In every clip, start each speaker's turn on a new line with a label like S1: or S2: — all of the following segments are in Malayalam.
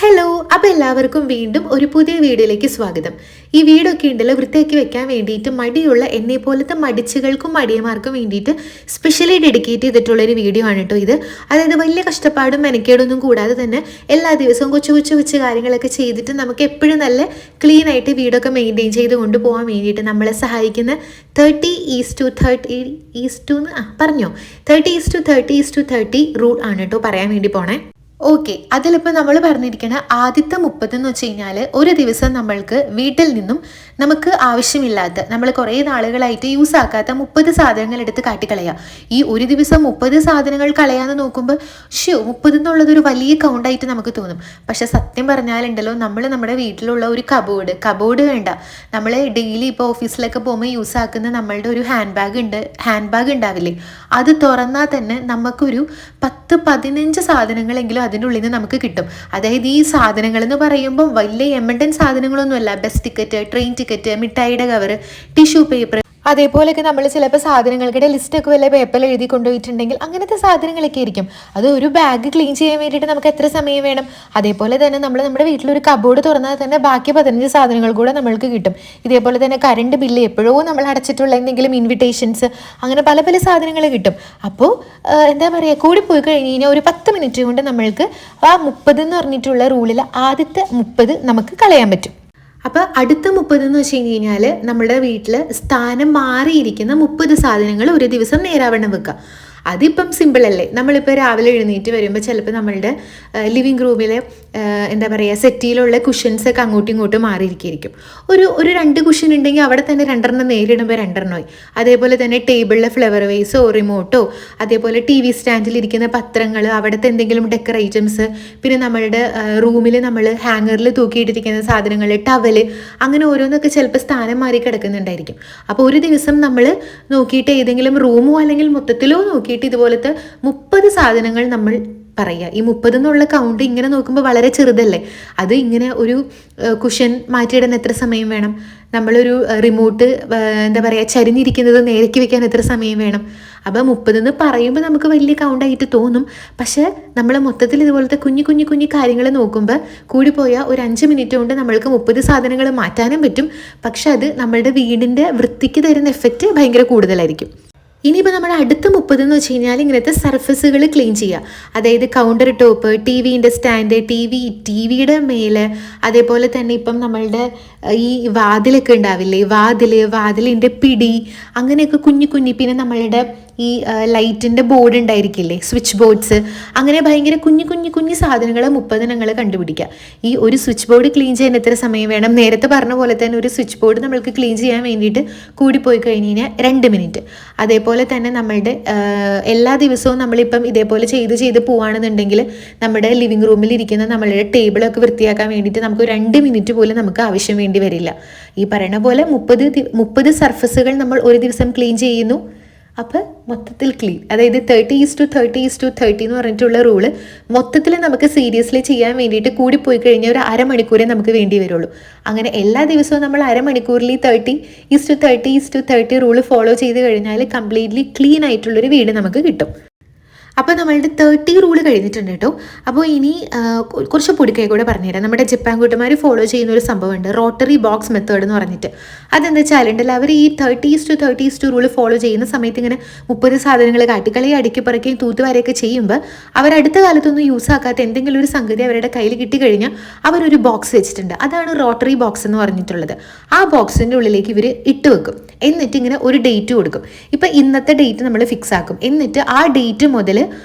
S1: ഹലോ, അപ്പോൾ എല്ലാവർക്കും വീണ്ടും ഒരു പുതിയ വീഡിയോയിലേക്ക് സ്വാഗതം. ഈ വീടൊക്കെ ഉണ്ടല്ലോ വൃത്തിയാക്കി വെക്കാൻ വേണ്ടിയിട്ട് മടിയുള്ള എന്നെ പോലത്തെ മടിച്ചുകൾക്കും മടിയന്മാർക്കും വേണ്ടിയിട്ട് സ്പെഷ്യലി ഡെഡിക്കേറ്റ് ചെയ്തിട്ടുള്ളൊരു വീഡിയോ ആണ് കേട്ടോ ഇത്. അതായത് വലിയ കഷ്ടപ്പാടും മെനക്കേടൊന്നും കൂടാതെ തന്നെ എല്ലാ ദിവസവും കൊച്ചു കൊച്ചു കൊച്ചു കാര്യങ്ങളൊക്കെ ചെയ്തിട്ട് നമുക്ക് എപ്പോഴും നല്ല ക്ലീൻ ആയിട്ട് വീടൊക്കെ മെയിൻറ്റെയിൻ ചെയ്ത് കൊണ്ടുപോകാൻ വേണ്ടിയിട്ട് നമ്മളെ സഹായിക്കുന്ന 30:30 റൂൾ ആണ് കേട്ടോ പറയാൻ വേണ്ടി പോണേ. ഓക്കെ, അതിലിപ്പോൾ നമ്മൾ പറഞ്ഞിരിക്കുന്ന ആദ്യത്തെ 30 എന്ന് വെച്ച് കഴിഞ്ഞാൽ ഒരു ദിവസം നമ്മൾക്ക് വീട്ടിൽ നിന്നും നമുക്ക് ആവശ്യമില്ലാത്ത നമ്മൾ കുറേ നാളുകളായിട്ട് യൂസ് ആക്കാത്ത 30 സാധനങ്ങൾ എടുത്ത് കാട്ടിക്കളയുക. ഈ ഒരു ദിവസം 30 സാധനങ്ങൾ കളയാന്ന് നോക്കുമ്പോൾ 30 എന്നുള്ളതൊരു വലിയ കൗണ്ടായിട്ട് നമുക്ക് തോന്നും. പക്ഷെ സത്യം പറഞ്ഞാലുണ്ടല്ലോ, നമ്മൾ നമ്മുടെ വീട്ടിലുള്ള ഒരു കബോർഡ് വേണ്ട, നമ്മൾ ഡെയിലി ഇപ്പോൾ ഓഫീസിലൊക്കെ പോകുമ്പോൾ യൂസ് ആക്കുന്ന നമ്മളുടെ ഒരു ഹാൻഡ് ബാഗ് ഉണ്ടാവില്ലേ, അത് തുറന്നാൽ തന്നെ നമുക്കൊരു 10-15 സാധനങ്ങളെങ്കിലും അതിൻ്റെ ഉള്ളിൽ നിന്ന് നമുക്ക് കിട്ടും. അതായത് ഈ സാധനങ്ങൾ എന്ന് പറയുമ്പോൾ വലിയ എമണ്ടൻ സാധനങ്ങളൊന്നുമല്ല. ബസ് ടിക്കറ്റ്, ട്രെയിൻ ടിക്കറ്റ്, മിഠായിയുടെ കവർ, ടിഷ്യൂ പേപ്പർ, അതേപോലെയൊക്കെ നമ്മൾ ചിലപ്പോൾ സാധനങ്ങൾക്കിടെ ലിസ്റ്റൊക്കെ വല്ല പേപ്പറിൽ എഴുതി കൊണ്ടുപോയിട്ടുണ്ടെങ്കിൽ അങ്ങനത്തെ സാധനങ്ങളൊക്കെ ആയിരിക്കും. അത് ഒരു ബാഗ് ക്ലീൻ ചെയ്യാൻ വേണ്ടിയിട്ട് നമുക്ക് എത്ര സമയം വേണം? അതേപോലെ തന്നെ നമ്മൾ നമ്മുടെ വീട്ടിലൊരു കബോർഡ് തുറന്നാൽ തന്നെ ബാക്കി 15 സാധനങ്ങൾ കൂടെ നമ്മൾക്ക് കിട്ടും. ഇതേപോലെ തന്നെ കറണ്ട് ബില്ല്, എപ്പോഴോ നമ്മൾ അടച്ചിട്ടുള്ള എന്തെങ്കിലും ഇൻവിറ്റേഷൻസ്, അങ്ങനെ പല പല സാധനങ്ങൾ കിട്ടും. അപ്പോൾ എന്താ പറയുക, കൂടിപ്പോയി കഴിഞ്ഞ് കഴിഞ്ഞാൽ ഒരു 10 മിനിറ്റ് കൊണ്ട് നമ്മൾക്ക് ആ 30 എന്ന് പറഞ്ഞിട്ടുള്ള റൂളിൽ ആദ്യത്തെ 30 നമുക്ക് കളയാൻ പറ്റും. അപ്പോൾ അടുത്ത 30 എന്ന് വെച്ച് കഴിഞ്ഞാൽ നമ്മുടെ വീട്ടിൽ സ്ഥാനം മാറിയിരിക്കുന്ന 30 സാധനങ്ങൾ ഒരു ദിവസം നേരാവണ്ണം വെക്കുക. അതിപ്പം സിമ്പിളല്ലേ. നമ്മളിപ്പോൾ രാവിലെ എഴുന്നേറ്റ് വരുമ്പോൾ ചിലപ്പോൾ നമ്മളുടെ ലിവിങ് റൂമിലെ എന്താ പറയുക സെറ്റിയിലുള്ള കുഷൻസൊക്കെ അങ്ങോട്ടും ഇങ്ങോട്ടും മാറിയിരിക്കും. ഒരു 2 കുഷൻ ഉണ്ടെങ്കിൽ അവിടെ തന്നെ 2 നേരിടുമ്പോൾ 2 അതേപോലെ തന്നെ ടേബിളിലെ ഫ്ലവർ വേസോ റിമോട്ടോ, അതേപോലെ TV സ്റ്റാൻഡിലിരിക്കുന്ന പത്രങ്ങൾ, അവിടുത്തെ എന്തെങ്കിലും ഡെക്കർ ഐറ്റംസ്, പിന്നെ നമ്മളുടെ റൂമിൽ നമ്മൾ ഹാങ്ങറിൽ തൂക്കിയിട്ടിരിക്കുന്ന സാധനങ്ങൾ, ടവല്, അങ്ങനെ ഓരോന്നൊക്കെ ചിലപ്പോൾ സ്ഥാനം മാറി കിടക്കുന്നുണ്ടായിരിക്കും. അപ്പോൾ ഒരു ദിവസം നമ്മൾ നോക്കിയിട്ട് ഏതെങ്കിലും റൂമോ അല്ലെങ്കിൽ മൊത്തത്തിലോ നോക്കി ഇതുപോലത്തെ 30 സാധനങ്ങൾ നമ്മൾ പറയുക. ഈ 30 എന്നുള്ള കൗണ്ട് ഇങ്ങനെ നോക്കുമ്പോൾ വളരെ ചെറുതല്ലേ. അത് ഇങ്ങനെ ഒരു കുഷൻ മാറ്റിയിടാൻ എത്ര സമയം വേണം? നമ്മളൊരു റിമോട്ട് എന്താ പറയുക ചരിഞ്ഞിരിക്കുന്നത് നേരേക്ക് വെക്കാൻ എത്ര സമയം വേണം? അപ്പോൾ 30 എന്ന് പറയുമ്പോൾ നമുക്ക് വലിയ കൗണ്ടായിട്ട് തോന്നും. പക്ഷേ നമ്മൾ മൊത്തത്തിൽ ഇതുപോലത്തെ കുഞ്ഞു കാര്യങ്ങൾ നോക്കുമ്പോൾ കൂടിപ്പോയാൽ ഒരു 5 മിനിറ്റ് കൊണ്ട് നമ്മൾക്ക് 30 സാധനങ്ങൾ മാറ്റാനും പറ്റും. പക്ഷെ അത് നമ്മളുടെ വീടിൻ്റെ വൃത്തിക്ക് തരുന്ന എഫക്റ്റ് ഭയങ്കര കൂടുതലായിരിക്കും. ഇനിയിപ്പോൾ നമ്മുടെ അടുത്ത 30 എന്ന് വെച്ച് കഴിഞ്ഞാൽ ഇങ്ങനത്തെ സർഫസുകൾ ക്ലീൻ ചെയ്യുക. അതായത് കൗണ്ടർ ടോപ്പ്, TVൻ്റെ സ്റ്റാൻഡ്, TVയുടെ മേലെ, അതേപോലെ തന്നെ ഇപ്പം നമ്മളുടെ ഈ വാതിലൊക്കെ ഉണ്ടാവില്ലേ, വാതിലിൻ്റെ പിടി, അങ്ങനെയൊക്കെ കുഞ്ഞു പിന്നെ നമ്മളുടെ ഈ ലൈറ്റിൻ്റെ ബോർഡ് ഉണ്ടായിരിക്കില്ലേ, സ്വിച്ച് ബോർഡ്സ്, അങ്ങനെ ഭയങ്കര കുഞ്ഞു സാധനങ്ങൾ 30 ഞങ്ങൾ കണ്ടുപിടിക്കുക. ഈ ഒരു സ്വിച്ച് ബോർഡ് ക്ലീൻ ചെയ്യാൻ എത്ര സമയം വേണം? നേരത്തെ പറഞ്ഞ പോലെ തന്നെ ഒരു സ്വിച്ച് ബോർഡ് നമ്മൾക്ക് ക്ലീൻ ചെയ്യാൻ വേണ്ടിയിട്ട് കൂടിപ്പോയി കഴിഞ്ഞ് കഴിഞ്ഞാൽ 2 മിനിറ്റ്. അതേപോലെ തന്നെ നമ്മളുടെ എല്ലാ ദിവസവും നമ്മളിപ്പം ഇതേപോലെ ചെയ്ത് പോവുകയാണെന്നുണ്ടെങ്കിൽ നമ്മുടെ ലിവിങ് റൂമിൽ ഇരിക്കുന്ന നമ്മളുടെ ടേബിളൊക്കെ വൃത്തിയാക്കാൻ വേണ്ടിയിട്ട് നമുക്ക് 2 മിനിറ്റ് പോലും നമുക്ക് ആവശ്യം വേണ്ടി വരില്ല. ഈ പറയുന്ന പോലെ 30 സർഫസുകൾ നമ്മൾ ഒരു ദിവസം ക്ലീൻ ചെയ്യുന്നു. അപ്പോൾ മൊത്തത്തിൽ ക്ലീൻ. അതായത് 30:30:30 എന്ന് പറഞ്ഞിട്ടുള്ള റൂള് മൊത്തത്തിൽ നമുക്ക് സീരിയസ്ലി ചെയ്യാൻ വേണ്ടിയിട്ട് കൂടിപ്പോയി കഴിഞ്ഞാൽ ഒരു അരമണിക്കൂറേ നമുക്ക് വേണ്ടി വരുള്ളൂ. അങ്ങനെ എല്ലാ ദിവസവും നമ്മൾ അരമണിക്കൂറിൽ 30:30:30 റൂള് ഫോളോ ചെയ്ത് കഴിഞ്ഞാൽ കംപ്ലീറ്റ്ലി ക്ലീൻ ആയിട്ടുള്ളൊരു വീട് നമുക്ക് കിട്ടും. അപ്പോൾ നമ്മളുടെ 30 റൂള് കഴിഞ്ഞിട്ടുണ്ട് കേട്ടോ. അപ്പോൾ ഇനി കുറച്ച് പൊടിക്കൈ കൂടെ പറഞ്ഞുതരാം. നമ്മുടെ ജപ്പാൻ കൂട്ടന്മാർ ഫോളോ ചെയ്യുന്ന ഒരു സംഭവമുണ്ട്, റോട്ടറി ബോക്സ് മെത്തേഡ് എന്ന് പറഞ്ഞിട്ട്. അതെന്താ വെച്ചാലുണ്ടല്ലോ, അവർ ഈ 30:30 റൂള് ഫോളോ ചെയ്യുന്ന സമയത്ത് ഇങ്ങനെ 30 സാധനങ്ങൾ കാട്ടിക്കളി അടുക്കി പറക്കുകയും തൂത്തുവാരയൊക്കെ ചെയ്യുമ്പോൾ അവരടുത്ത കാലത്തൊന്നും യൂസ് ആക്കാത്ത എന്തെങ്കിലും ഒരു സംഗതി അവരുടെ കയ്യിൽ കിട്ടിക്കഴിഞ്ഞാൽ അവരൊരു ബോക്സ് വെച്ചിട്ടുണ്ട്. അതാണ് റോട്ടറി ബോക്സ് എന്ന് പറഞ്ഞിട്ടുള്ളത്. ആ ബോക്സിൻ്റെ ഉള്ളിലേക്ക് ഇവർ ഇട്ട് വെക്കും. എന്നിട്ട് ഇങ്ങനെ ഒരു ഡേറ്റ് കൊടുക്കും. ഇപ്പം ഇന്നത്തെ ഡേറ്റ് നമ്മൾ ഫിക്സ് ആക്കും. എന്നിട്ട് ആ ഡേറ്റ് മുതൽ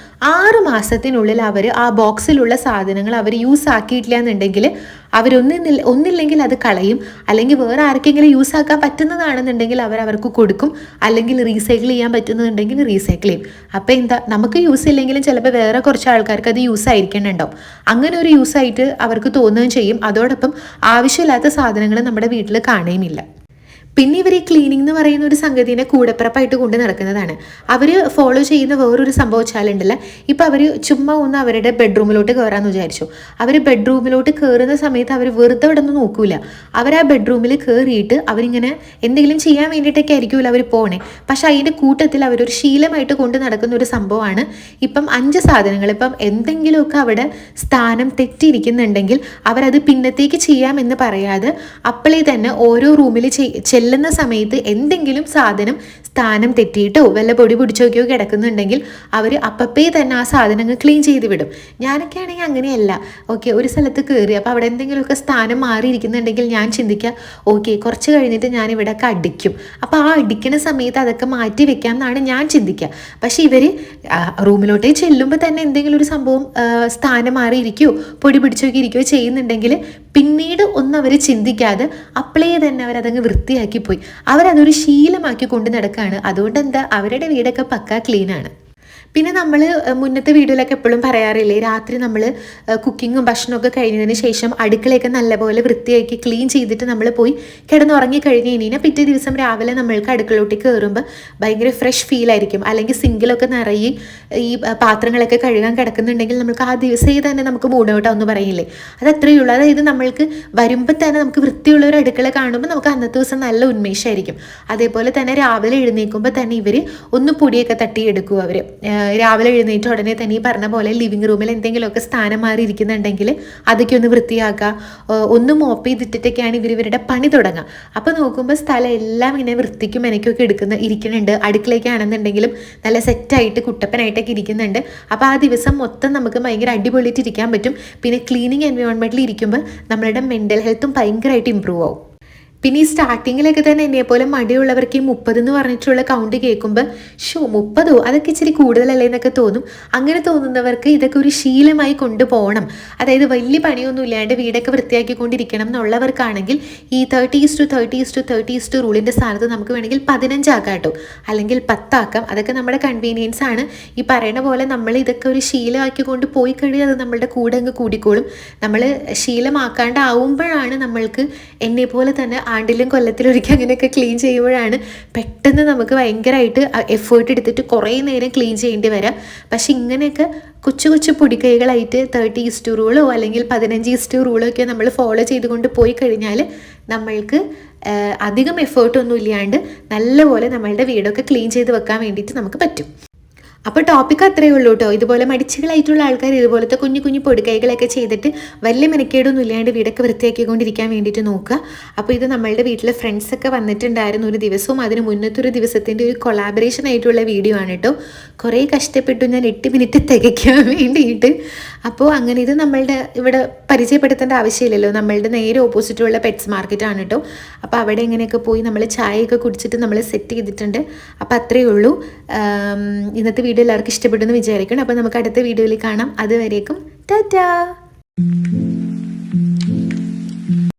S1: 6 മാസത്തിനുള്ളിൽ അവർ ആ ബോക്സിലുള്ള സാധനങ്ങൾ അവർ യൂസ് ആക്കിയിട്ടില്ല എന്നുണ്ടെങ്കിൽ ഒന്നില്ലെങ്കിൽ അത് കളയും, അല്ലെങ്കിൽ വേറെ ആർക്കെങ്കിലും യൂസ് ആക്കാൻ പറ്റുന്നതാണെന്നുണ്ടെങ്കിൽ അവർക്ക് കൊടുക്കും, അല്ലെങ്കിൽ റീസൈക്കിൾ ചെയ്യാൻ പറ്റുന്നുണ്ടെങ്കിൽ റീസൈക്കിൾ ചെയ്യും. അപ്പോൾ എന്താ, നമുക്ക് യൂസ് ഇല്ലെങ്കിലും ചിലപ്പോൾ വേറെ കുറച്ച് ആൾക്കാർക്ക് അത് യൂസ് ആയിരിക്കണുണ്ടാവും. അങ്ങനെ ഒരു യൂസായിട്ട് അവർക്ക് തോന്നുകയും ചെയ്യും. അതോടൊപ്പം ആവശ്യമില്ലാത്ത സാധനങ്ങൾ നമ്മുടെ വീട്ടിൽ കാണുകയുമില്ല. പിന്നെ ഇവർ ഈ ക്ലീനിങ് എന്ന് പറയുന്ന ഒരു സംഗതിനെ കൂടപ്പിറപ്പായിട്ട് കൊണ്ട് നടക്കുന്നതാണ്. അവർ ഫോളോ ചെയ്യുന്ന വേറൊരു സംഭവം വെച്ചാലുണ്ടല്ല, ഇപ്പം അവർ ചുമ്മാ ഒന്ന് അവരുടെ ബെഡ്റൂമിലോട്ട് കയറാമെന്ന് വിചാരിച്ചു. അവർ ബെഡ്റൂമിലോട്ട് കയറുന്ന സമയത്ത് അവർ വെറുതെ അവിടെ നിന്ന് നോക്കൂല. അവർ ആ ബെഡ്റൂമിൽ കയറിയിട്ട് അവരിങ്ങനെ എന്തെങ്കിലും ചെയ്യാൻ വേണ്ടിയിട്ടൊക്കെ ആയിരിക്കുമല്ലോ അവർ പോണേ. പക്ഷെ അതിൻ്റെ കൂട്ടത്തിൽ അവരൊരു ശീലമായിട്ട് കൊണ്ട് നടക്കുന്ന ഒരു സംഭവമാണ് ഇപ്പം 5 സാധനങ്ങൾ. ഇപ്പം എന്തെങ്കിലുമൊക്കെ അവിടെ സ്ഥാനം തെറ്റിയിരിക്കുന്നുണ്ടെങ്കിൽ അവരത് പിന്നത്തേക്ക് ചെയ്യാമെന്ന് പറയാതെ അപ്പോഴേ തന്നെ ഓരോ റൂമിൽ ചെല്ലുന്ന സമയത്ത് എന്തെങ്കിലും സാധനം സ്ഥാനം തെറ്റിയിട്ടോ വല്ല പൊടി പിടിച്ചോക്കിയോ കിടക്കുന്നുണ്ടെങ്കിൽ അവർ അപ്പപ്പേ തന്നെ ആ സാധനങ്ങൾ ക്ലീൻ ചെയ്ത് വിടും. ഞാനൊക്കെ ആണെങ്കിൽ അങ്ങനെയല്ല. ഓക്കെ, ഒരു സ്ഥലത്ത് കയറി അപ്പോൾ അവിടെ എന്തെങ്കിലുമൊക്കെ സ്ഥാനം മാറിയിരിക്കുന്നുണ്ടെങ്കിൽ ഞാൻ ചിന്തിക്കുക, ഓക്കെ കുറച്ച് കഴിഞ്ഞിട്ട് ഞാൻ ഇവിടെയൊക്കെ അടിക്കും, അപ്പോൾ ആ അടിക്കുന്ന സമയത്ത് അതൊക്കെ മാറ്റി വെക്കാം എന്നാണ് ഞാൻ ചിന്തിക്കുക. പക്ഷേ ഇവർ റൂമിലോട്ടേ ചെല്ലുമ്പോൾ തന്നെ എന്തെങ്കിലും ഒരു സംഭവം സ്ഥാനം മാറിയിരിക്കുകയോ പൊടി പിടിച്ചോക്കി ഇരിക്കുകയോ ചെയ്യുന്നുണ്ടെങ്കിൽ പിന്നീട് ഒന്നും അവർ ചിന്തിക്കാതെ അപ്പോഴേ തന്നെ അവരതങ്ങ് വൃത്തിയാക്കി പോയി. അവരതൊരു ശീലമാക്കി കൊണ്ട് നടക്കുകയാണ്. അതുകൊണ്ട് എന്താ, അവരുടെ വീടൊക്കെ പക്കാ ക്ലീനാണ്. പിന്നെ നമ്മൾ മുന്നത്തെ വീഡിയോയിലൊക്കെ എപ്പോഴും പറയാറില്ലേ, രാത്രി നമ്മൾ കുക്കിങ്ങും ഭക്ഷണമൊക്കെ കഴിഞ്ഞതിന് ശേഷം അടുക്കളയൊക്കെ നല്ലപോലെ വൃത്തിയാക്കി ക്ലീൻ ചെയ്തിട്ട് നമ്മൾ പോയി കിടന്നുറങ്ങി കഴിഞ്ഞ് കഴിഞ്ഞാൽ പിറ്റേ ദിവസം രാവിലെ നമ്മൾക്ക് അടുക്കളോട്ട് കയറുമ്പോൾ ഭയങ്കര ഫ്രഷ് ഫീലായിരിക്കും. അല്ലെങ്കിൽ സിങ്കിലൊക്കെ നിറയെ ഈ പാത്രങ്ങളൊക്കെ കഴുകാൻ കിടക്കുന്നുണ്ടെങ്കിൽ നമുക്ക് ആ ദിവസമേ തന്നെ നമുക്ക് മൂഡ് ഔട്ട് ആവുമെന്ന് പറയില്ലേ, അത് അത്രയേ ഉള്ളൂ. അതായത് നമ്മൾക്ക് വരുമ്പോൾ തന്നെ നമുക്ക് വൃത്തിയുള്ള ഒരു അടുക്കള കാണുമ്പോൾ നമുക്ക് അന്നത്തെ ദിവസം നല്ല ഉന്മേഷമായിരിക്കും. അതേപോലെ തന്നെ രാവിലെ എഴുന്നേൽക്കുമ്പോൾ തന്നെ ഇവർ ഒന്ന് പൊടിയൊക്കെ തട്ടിയെടുക്കും. അവർ രാവിലെ എഴുന്നേറ്റ് ഉടനെ തന്നെ ഈ പറഞ്ഞ പോലെ ലിവിങ് റൂമിൽ എന്തെങ്കിലുമൊക്കെ സ്ഥാനം മാറി ഇരിക്കുന്നുണ്ടെങ്കിൽ അതൊക്കെ ഒന്ന് വൃത്തിയാക്കുക, ഒന്ന് മോപ്പ് ചെയ്തിട്ടൊക്കെയാണ് ഇവരുടെ പണി തുടങ്ങുക. അപ്പോൾ നോക്കുമ്പോൾ സ്ഥലം എല്ലാം ഇങ്ങനെ വൃത്തിക്കും മെനക്കൊക്കെ ഇരിക്കുന്നുണ്ട്. അടുക്കളയ്ക്കാണെന്നുണ്ടെങ്കിലും നല്ല സെറ്റായിട്ട് കുട്ടപ്പനായിട്ടൊക്കെ ഇരിക്കുന്നുണ്ട്. അപ്പോൾ ആ ദിവസം മൊത്തം നമുക്ക് ഭയങ്കര അടിപൊളിയായിട്ട് ഇരിക്കാൻ പറ്റും. പിന്നെ ക്ലീനിങ് എൻവയോൺമെൻറ്റിൽ ഇരിക്കുമ്പോൾ നമ്മളുടെ മെൻ്റൽ ഹെൽത്തും ഭയങ്കരമായിട്ട് ഇമ്പ്രൂവ് ആവും. പിന്നെ ഈ സ്റ്റാർട്ടിങ്ങിലൊക്കെ തന്നെ എന്നെപ്പോലെ മടിയുള്ളവർക്ക് ഈ 30 എന്ന് പറഞ്ഞിട്ടുള്ള കൗണ്ട് കേൾക്കുമ്പോൾ 30 അതൊക്കെ ഇച്ചിരി കൂടുതലല്ലേ എന്നൊക്കെ തോന്നും. അങ്ങനെ തോന്നുന്നവർക്ക് ഇതൊക്കെ ഒരു ശീലമായി കൊണ്ടുപോകണം. അതായത് വലിയ പണിയൊന്നും ഇല്ലാണ്ട് വീടൊക്കെ വൃത്തിയാക്കിക്കൊണ്ടിരിക്കണം എന്നുള്ളവർക്കാണെങ്കിൽ ഈ 30:30:30 റൂളിൻ്റെ സ്ഥാനത്ത് നമുക്ക് വേണമെങ്കിൽ 15 ആക്കാം കേട്ടോ, അല്ലെങ്കിൽ 10 ആക്കാം. അതൊക്കെ നമ്മുടെ കൺവീനിയൻസ് ആണ്. ഈ പറയുന്ന പോലെ നമ്മൾ ഇതൊക്കെ ഒരു ശീലമാക്കി കൊണ്ട് പോയി കഴിഞ്ഞാൽ അത് നമ്മളുടെ കൂടെ അങ്ങ് കൂടിക്കോളും. നമ്മൾ ശീലമാക്കാണ്ടാവുമ്പോഴാണ് നമ്മൾക്ക് എന്നെപ്പോലെ തന്നെ ആണ്ടിലും കൊല്ലത്തിലും ഒരിക്കൽ അങ്ങനെയൊക്കെ ക്ലീൻ ചെയ്യുമ്പോഴാണ് പെട്ടെന്ന് നമുക്ക് ഭയങ്കരമായിട്ട് എഫേർട്ട് എടുത്തിട്ട് കുറേ നേരം ക്ലീൻ ചെയ്യേണ്ടി വരാം. പക്ഷെ ഇങ്ങനെയൊക്കെ കൊച്ചു കൊച്ചു പൊടിക്കൈകളായിട്ട് 30:1 റൂളോ അല്ലെങ്കിൽ 15:1 റൂളോ ഒക്കെ നമ്മൾ ഫോളോ ചെയ്തുകൊണ്ട് പോയി കഴിഞ്ഞാൽ നമ്മൾക്ക് അധികം എഫേർട്ടൊന്നും ഇല്ലാണ്ട് നല്ലപോലെ നമ്മളുടെ വീടൊക്കെ ക്ലീൻ ചെയ്ത് വെക്കാൻ വേണ്ടിയിട്ട് നമുക്ക് പറ്റും. അപ്പോൾ ടോപ്പിക്ക് അത്രയേ ഉള്ളൂ കേട്ടോ. ഇതുപോലെ മടിച്ചുകളായിട്ടുള്ള ആൾക്കാർ ഇതുപോലത്തെ കുഞ്ഞു കുഞ്ഞു പൊടിക്കൈകളൊക്കെ ചെയ്തിട്ട് വലിയ മെനക്കേടൊന്നും ഇല്ലാണ്ട് വീടൊക്കെ വൃത്തിയാക്കിക്കൊണ്ടിരിക്കാൻ വേണ്ടിയിട്ട് നോക്കുക. അപ്പോൾ ഇത് നമ്മളുടെ വീട്ടിലെ ഫ്രണ്ട്സൊക്കെ വന്നിട്ടുണ്ടായിരുന്നു ഒരു ദിവസവും അതിന് മുന്നത്തെ ഒരു ദിവസത്തിൻ്റെ ഒരു കൊളാബറേഷൻ ആയിട്ടുള്ള വീഡിയോ ആണ് കേട്ടോ. കുറേ കഷ്ടപ്പെട്ടു ഞാൻ 8 മിനിറ്റ് തികയ്ക്കാൻ വേണ്ടിയിട്ട്. അപ്പോൾ അങ്ങനെ ഇത് നമ്മളുടെ ഇവിടെ പരിചയപ്പെടുത്തേണ്ട ആവശ്യമില്ലല്ലോ, നമ്മളുടെ നേരെ ഓപ്പോസിറ്റുള്ള പെറ്റ്സ് മാർക്കറ്റാണ് കേട്ടോ. അപ്പോൾ അവിടെ ഇങ്ങനെയൊക്കെ പോയി നമ്മൾ ചായയൊക്കെ കുടിച്ചിട്ട് നമ്മൾ സെറ്റ് ചെയ്തിട്ടുണ്ട്. അപ്പോൾ അത്രയേ ഉള്ളൂ. ഇന്നത്തെ വീഡിയോ എല്ലാവർക്കും ഇഷ്ടപ്പെട്ടെന്ന് വിചാരിക്കണം. അപ്പോൾ നമുക്ക് അടുത്ത വീഡിയോയിൽ കാണാം. അതുവരേക്കും ടാറ്റാ.